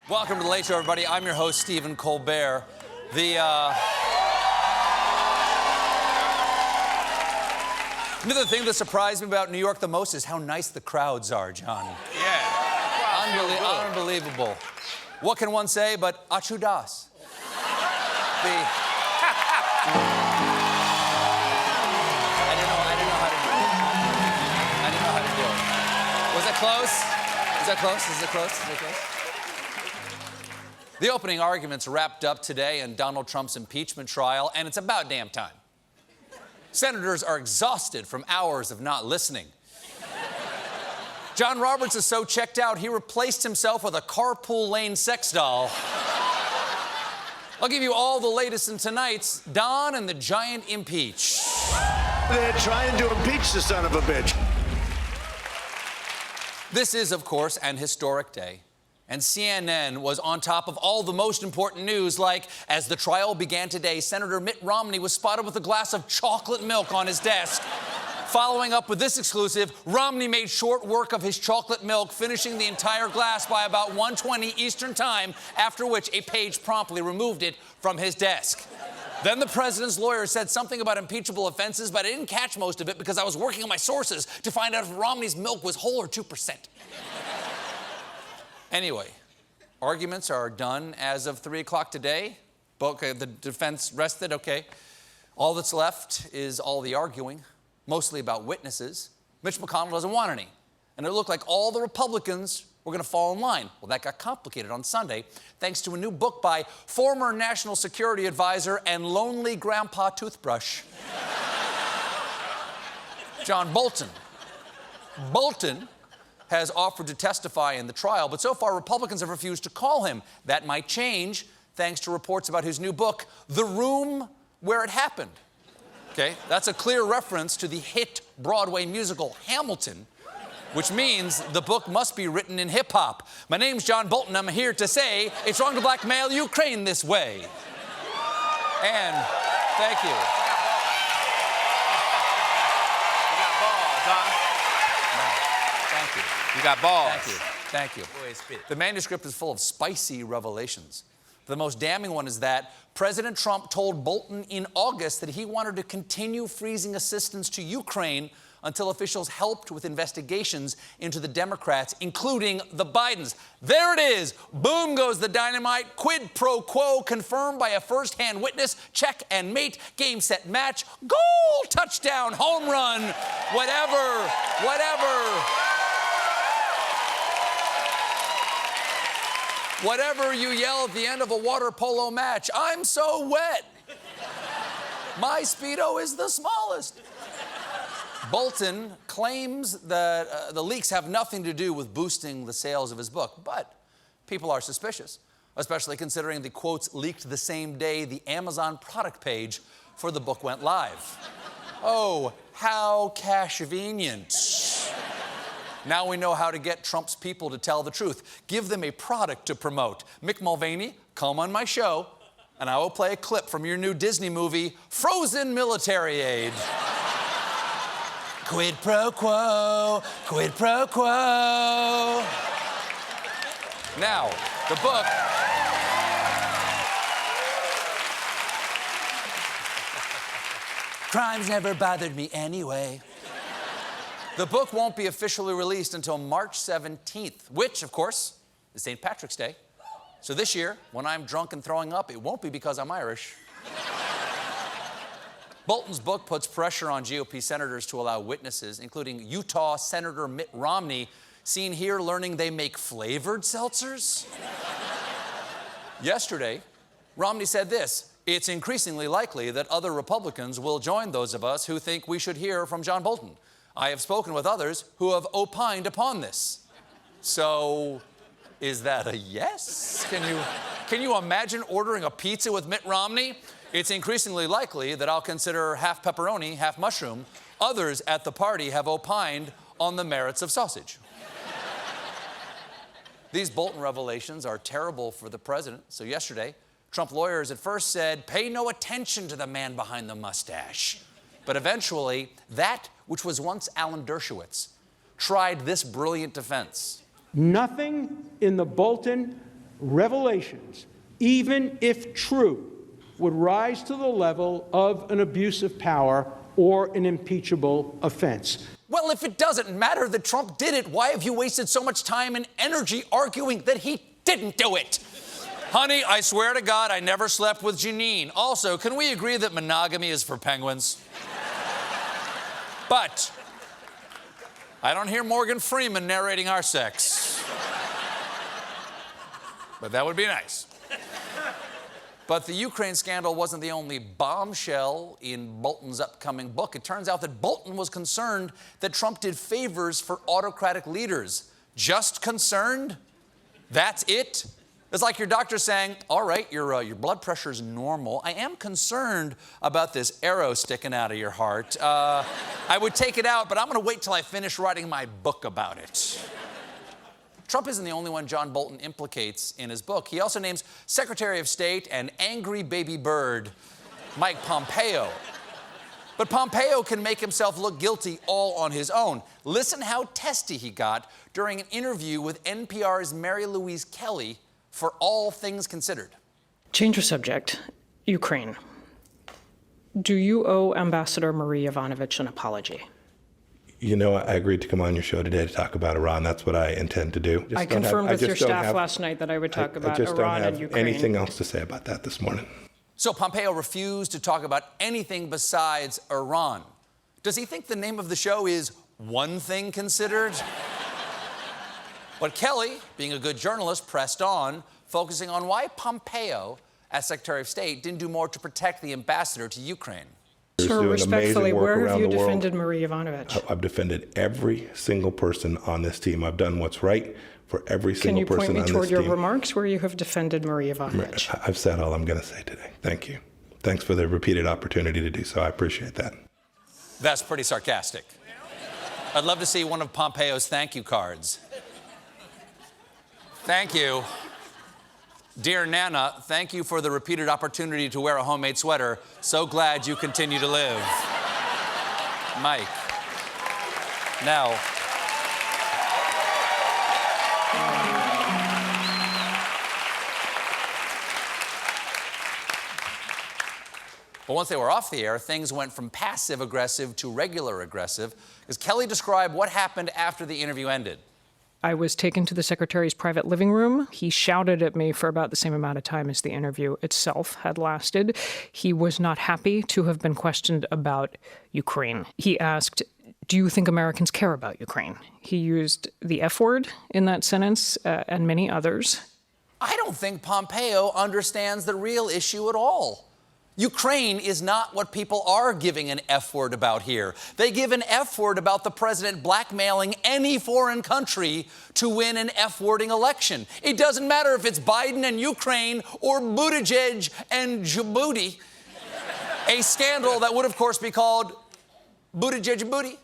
Welcome to The Late Show, everybody. I'm your host, Stephen Colbert. You know, the thing that surprised me about New York the most is how nice the crowds are, John. Yeah. Unbelievable. What can one say but achu das? I didn't know how to do it. Was that close? Is that close? Is it close? Is it close? The opening arguments wrapped up today in Donald Trump's impeachment trial, and it's about damn time. Senators are exhausted from hours of not listening. John Roberts is so checked out, he replaced himself with a carpool lane sex doll. I'll give you all the latest in tonight's Don and the Giant Impeach. They're trying to impeach the son of a bitch. This is, of course, an historic day. And CNN was on top of all the most important news, like, as the trial began today, Senator Mitt Romney was spotted with a glass of chocolate milk on his desk. Following up with this exclusive, Romney made short work of his chocolate milk, finishing the entire glass by about 1:20 Eastern Time, after which a page promptly removed it from his desk. Then the president's lawyer said something about impeachable offenses, but I didn't catch most of it because I was working on my sources to find out if Romney's milk was whole or 2%. Anyway, arguments are done as of 3 o'clock today. Okay, the defense rested, okay. All that's left is all the arguing, mostly about witnesses. Mitch McConnell doesn't want any. And it looked like all the Republicans were going to fall in line. Well, that got complicated on Sunday, thanks to a new book by former National Security Advisor and lonely grandpa toothbrush, John Bolton. Bolton has offered to testify in the trial, but so far Republicans have refused to call him. That might change thanks to reports about his new book, The Room Where It Happened. Okay, that's a clear reference to the hit Broadway musical Hamilton, which means the book must be written in hip-hop. My name's John Bolton. I'm here to say it's wrong to blackmail Ukraine this way. And thank you. You got balls, huh? Thank you. You got balls. Thank you. The manuscript is full of spicy revelations. The most damning one is that President Trump told Bolton in August that he wanted to continue freezing assistance to Ukraine until officials helped with investigations into the Democrats, including the Bidens. There it is. Boom goes the dynamite. Quid pro quo confirmed by a first-hand witness. Check and mate. Game, set, match. Goal, touchdown, home run, whatever. Whatever you yell at the end of a water polo match, I'm so wet. My Speedo is the smallest. Bolton claims that the leaks have nothing to do with boosting the sales of his book, but people are suspicious, especially considering the quotes leaked the same day the Amazon product page for the book went live. Oh, how cash-venient. Now we know how to get Trump's people to tell the truth. Give them a product to promote. Mick Mulvaney, come on my show, and I will play a clip from your new Disney movie, Frozen Military Aid. Quid pro quo, quid pro quo. Now, the book... Crimes never bothered me anyway. The book won't be officially released until March 17th, which, of course, is St. Patrick's Day. So this year, when I'm drunk and throwing up, it won't be because I'm Irish. Bolton's book puts pressure on GOP senators to allow witnesses, including Utah Senator Mitt Romney, seen here learning they make flavored seltzers. Yesterday, Romney said this: "It's increasingly likely that other Republicans will join those of us who think we should hear from John Bolton. I have spoken with others who have opined upon this." So, is that a yes? Can you imagine ordering a pizza with Mitt Romney? It's increasingly likely that I'll consider half pepperoni, half mushroom. Others at the party have opined on the merits of sausage. These Bolton revelations are terrible for the president. So yesterday, Trump lawyers at first said, pay no attention to the man behind the mustache. But eventually, that which was once Alan Dershowitz tried this brilliant defense. Nothing in the Bolton revelations, even if true, would rise to the level of an abuse of power or an impeachable offense. Well, if it doesn't matter that Trump did it, why have you wasted so much time and energy arguing that he didn't do it? Honey, I swear to God, I never slept with Janine. Also, can we agree that monogamy is for penguins? But I don't hear Morgan Freeman narrating our sex. But that would be nice. But the Ukraine scandal wasn't the only bombshell in Bolton's upcoming book. It turns out that Bolton was concerned that Trump did favors for autocratic leaders. Just concerned? That's it? It's like your doctor saying, all right, your blood pressure's normal. I am concerned about this arrow sticking out of your heart. I would take it out, but I'm going to wait till I finish writing my book about it. Trump isn't the only one John Bolton implicates in his book. He also names Secretary of State and angry baby bird Mike Pompeo. But Pompeo can make himself look guilty all on his own. Listen how testy he got during an interview with NPR's Mary Louise Kelly for All Things Considered. Change of subject. Ukraine. Do you owe Ambassador Marie Yovanovitch an apology? You know, I agreed to come on your show today to talk about Iran. That's what I intend to do. I confirmed with your staff last night that I would talk about Iran and Ukraine. I just don't have anything else to say about that this morning. So Pompeo refused to talk about anything besides Iran. Does he think the name of the show is One Thing Considered? But Kelly, being a good journalist, pressed on, focusing on why Pompeo, as Secretary of State, didn't do more to protect the ambassador to Ukraine. Sir, respectfully, where have you defended Marie Yovanovitch? I've defended every single person on this team. I've done what's right for every single person on this team. Can you point me toward your remarks where you have defended Marie Yovanovitch? I've said all I'm going to say today. Thank you. Thanks for the repeated opportunity to do so. I appreciate that. That's pretty sarcastic. I'd love to see one of Pompeo's thank you cards. Thank you. Dear Nana, thank you for the repeated opportunity to wear a homemade sweater. So glad you continue to live. Mike. Now, but once they were off the air, things went from passive-aggressive to regular-aggressive, because Kelly described what happened after the interview ended. I was taken to the secretary's private living room. He shouted at me for about the same amount of time as the interview itself had lasted. He was not happy to have been questioned about Ukraine. He asked, do you think Americans care about Ukraine? He used the F word in that sentence and many others. I don't think Pompeo understands the real issue at all. Ukraine is not what people are giving an F word about here. They give an F word about the president blackmailing any foreign country to win an F-wording election. It doesn't matter if it's Biden and Ukraine or Buttigieg and Djibouti. A scandal that would, of course, be called Buttigieg Booty.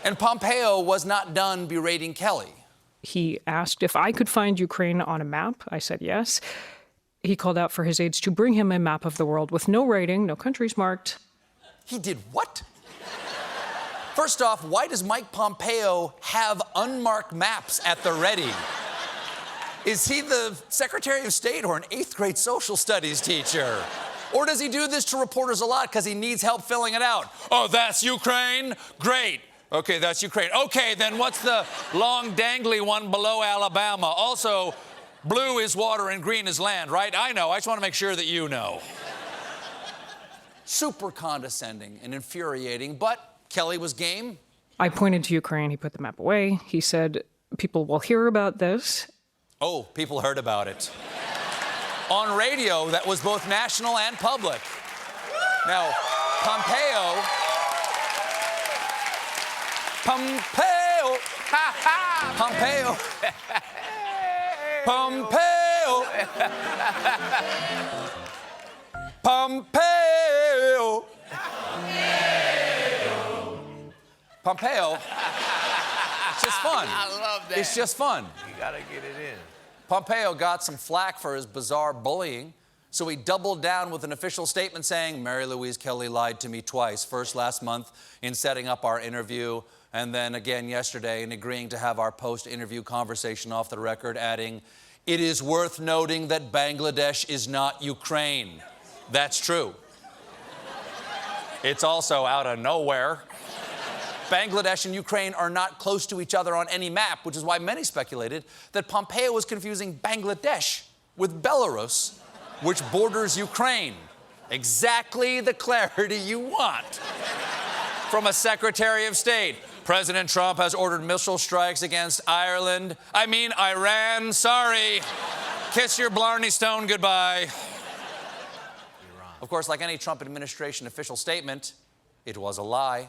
And Pompeo was not done berating Kelly. He asked if I could find Ukraine on a map. I said yes. He called out for his aides to bring him a map of the world with no rating, no countries marked. He did what? First off, why does Mike Pompeo have unmarked maps at the ready? Is he the Secretary of State or an 8th grade social studies teacher? Or does he do this to reporters a lot because he needs help filling it out? Oh, that's Ukraine? Great. Okay, that's Ukraine. Okay, then what's the long dangly one below Alabama? Also, blue is water and green is land, right? I know. I just want to make sure that you know. Super condescending and infuriating, but Kelly was game. I pointed to Ukraine. He put the map away. He said, people will hear about this. Oh, people heard about it. On radio that was both national and public. Now, Pompeo, Pompeo, Pompeo. It's just fun. I love that. It's just fun. You gotta get it in. Pompeo got some flack for his bizarre bullying. So he doubled down with an official statement saying, Mary Louise Kelly lied to me twice, first last month in setting up our interview, and then again yesterday in agreeing to have our post-interview conversation off the record, adding, it is worth noting that Bangladesh is not Ukraine. That's true. It's also out of nowhere. Bangladesh and Ukraine are not close to each other on any map, which is why many speculated that Pompeo was confusing Bangladesh with Belarus, which borders Ukraine. Exactly the clarity you want from a Secretary of State. President Trump has ordered missile strikes against Iran. Sorry. Kiss your Blarney Stone goodbye. Of course, like any Trump administration official statement, it was a lie.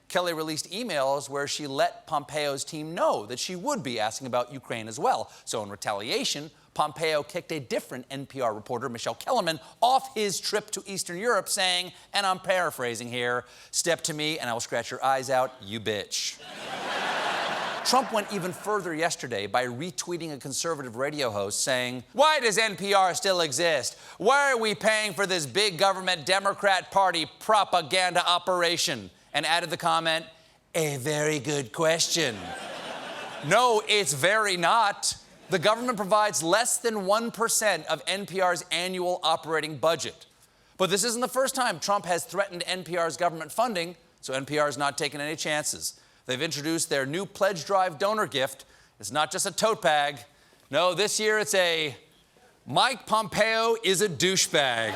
Kelly released emails where she let Pompeo's team know that she would be asking about Ukraine as well. So in retaliation, Pompeo kicked a different NPR reporter, Michelle Kellerman, off his trip to Eastern Europe, saying, and I'm paraphrasing here, step to me and I will scratch your eyes out, you bitch. Trump went even further yesterday by retweeting a conservative radio host saying, why does NPR still exist? Why are we paying for this big government Democrat Party propaganda operation? And added the comment, a very good question. No, it's very not. The government provides less than 1% of NPR's annual operating budget. But this isn't the first time Trump has threatened NPR's government funding, so NPR's not taking any chances. They've introduced their new pledge drive donor gift. It's not just a tote bag. No, this year it's a Mike Pompeo is a douchebag.